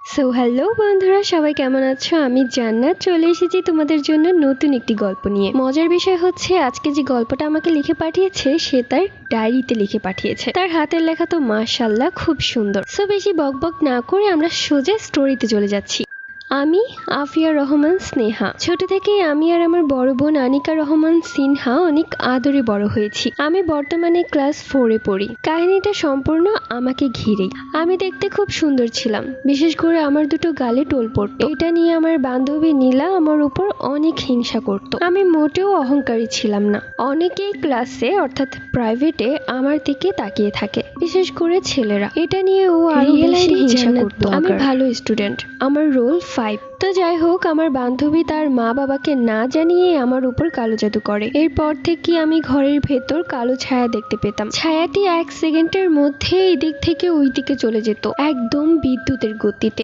So hello বন্ধুরা, সবাই কেমন আছো? আমি জান্নাত চলে এসেছি তোমাদের জন্য নতুন একটি গল্প নিয়ে। মজার বিষয় হচ্ছে আজকে যে গল্পটা আমাকে লিখে পাঠিয়েছে সে তার ডায়েরিতে লিখে পাঠিয়েছে। তার হাতের লেখা তো মাশাআল্লাহ খুব সুন্দর। সো বেশি বকবক না করে আমরা সোজা স্টোরিতে চলে যাচ্ছি। আমি আফিয়া রহমান স্নেহা। ছোট থেকেই আমি আর আমার বড় বোন আনিকা রহমান সিনহা অনেক আদরে বড় হয়েছি। আমি বর্তমানে ক্লাস 4-এ পড়ি। কাহিনীটা সম্পূর্ণ আমাকে ঘিরেই। আমি দেখতে খুব সুন্দর ছিলাম, বিশেষ করে আমার দুটো গালে টোল পড়তো। এটা নিয়ে আমার বান্ধবী নীলা আমার উপর অনেক হিংসা করত। আমি মোটেও অহংকারী ছিলাম না। অনেকেই ক্লাসে অর্থাৎ প্রাইভেটে আমার দিকে তাকিয়ে থাকে, বিশেষ করে ছেলেরা। এটা নিয়ে ও আরো বেশি হিংসা করত। আমি ভালো স্টুডেন্ট, আমার রোল 5। তো যাই হোক, আমার বান্ধবী তার মা বাবাকে না জানিয়ে আমার উপর কালো জাদু করে। এরপর থেকে আমি ঘরের ভেতর কালো ছায়া দেখতে পেতাম। ছায়াটি 1 সেকেন্ডের মধ্যে এদিক থেকে ওই দিকে চলে যেত, একদম বিদ্যুতের গতিতে।